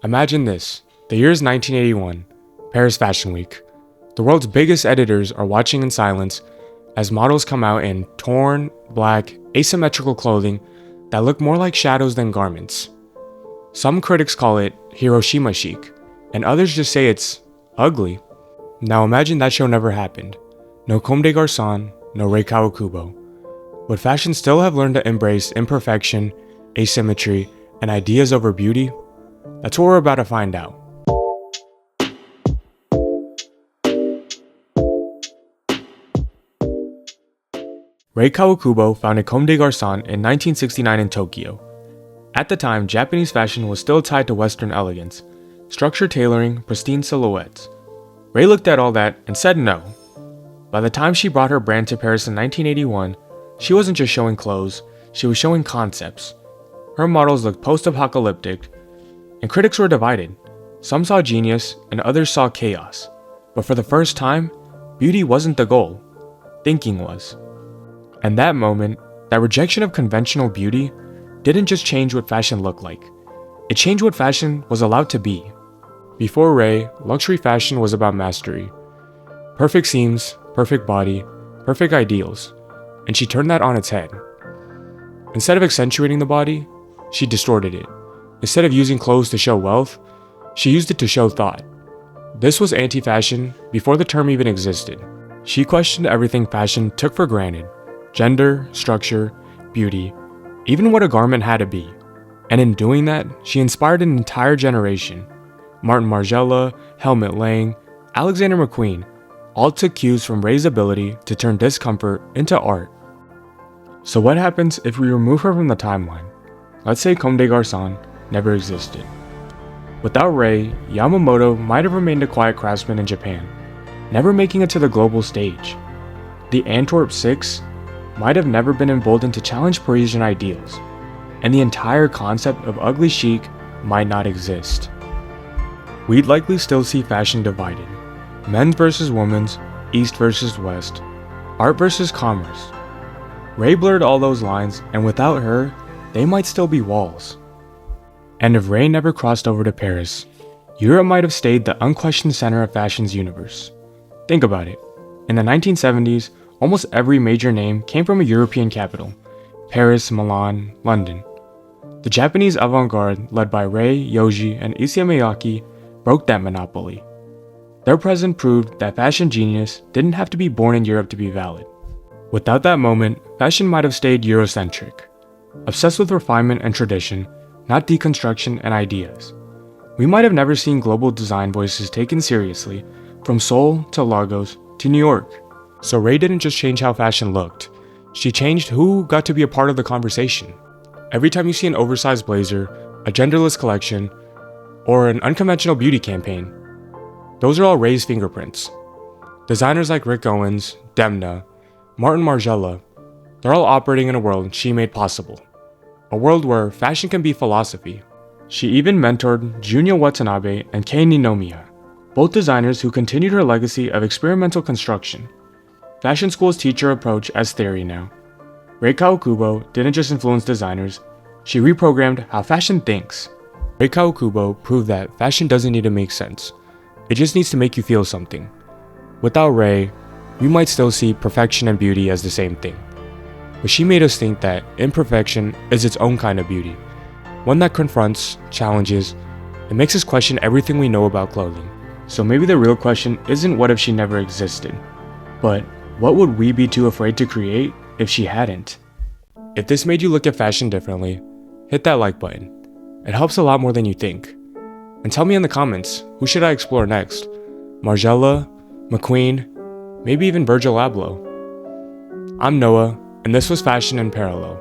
Imagine this. The year is 1981, Paris Fashion Week. The world's biggest editors are watching in silence as models come out in torn, black, asymmetrical clothing that look more like shadows than garments. Some critics call it Hiroshima chic, and others just say it's ugly. Now imagine that show never happened. No Comme des Garçons, no Rei Kawakubo. Would fashion still have learned to embrace imperfection, asymmetry, and ideas over beauty? That's what we're about to find out. Rei Kawakubo founded Comme des Garçons in 1969 in Tokyo. At the time, Japanese fashion was still tied to Western elegance, structured tailoring, pristine silhouettes. Rei looked at all that and said no. By the time she brought her brand to Paris in 1981, she wasn't just showing clothes, she was showing concepts. Her models looked post-apocalyptic, and critics were divided. Some saw genius, and others saw chaos. But for the first time, beauty wasn't the goal. Thinking was. And that moment, that rejection of conventional beauty, didn't just change what fashion looked like. It changed what fashion was allowed to be. Before Rei, luxury fashion was about mastery. Perfect seams, perfect body, perfect ideals. And she turned that on its head. Instead of accentuating the body, she distorted it. Instead of using clothes to show wealth, she used it to show thought. This was anti-fashion before the term even existed. She questioned everything fashion took for granted: gender, structure, beauty, even what a garment had to be. And in doing that, she inspired an entire generation. Martin Margiela, Helmut Lang, Alexander McQueen all took cues from Rei's ability to turn discomfort into art. So what happens if we remove her from the timeline? Let's say Comme des Garçons never existed. Without Rei, Yamamoto might have remained a quiet craftsman in Japan, never making it to the global stage. The Antwerp Six might have never been emboldened to challenge Parisian ideals, and the entire concept of ugly chic might not exist. We'd likely still see fashion divided: men's versus women's, east versus west, art versus commerce. Rei blurred all those lines, and without her, they might still be walls. And if Rei never crossed over to Paris, Europe might have stayed the unquestioned center of fashion's universe. Think about it. In the 1970s, almost every major name came from a European capital: Paris, Milan, London. The Japanese avant-garde, led by Rei, Yohji, and Issey Miyake, broke that monopoly. Their presence proved that fashion genius didn't have to be born in Europe to be valid. Without that moment, fashion might have stayed Eurocentric, obsessed with refinement and tradition, not deconstruction and ideas. We might have never seen global design voices taken seriously, from Seoul to Lagos to New York. So Rei didn't just change how fashion looked, she changed who got to be a part of the conversation. Every time you see an oversized blazer, a genderless collection, or an unconventional beauty campaign, those are all Rei's fingerprints. Designers like Rick Owens, Demna, Martin Margiela, they're all operating in a world she made possible. A world where fashion can be philosophy. She even mentored Junya Watanabe and Kei Ninomiya, both designers who continued her legacy of experimental construction. Fashion schools teach her approach as theory now. Rei Kawakubo didn't just influence designers, she reprogrammed how fashion thinks. Rei Kawakubo proved that fashion doesn't need to make sense. It just needs to make you feel something. Without Rei, we might still see perfection and beauty as the same thing. But she made us think that imperfection is its own kind of beauty, one that confronts, challenges, and makes us question everything we know about clothing. So maybe the real question isn't what if she never existed, but what would we be too afraid to create if she hadn't? If this made you look at fashion differently, hit that like button. It helps a lot more than you think. And tell me in the comments, who should I explore next? Margiela, McQueen, maybe even Virgil Abloh. I'm Noah, and this was Fashion in Parallel.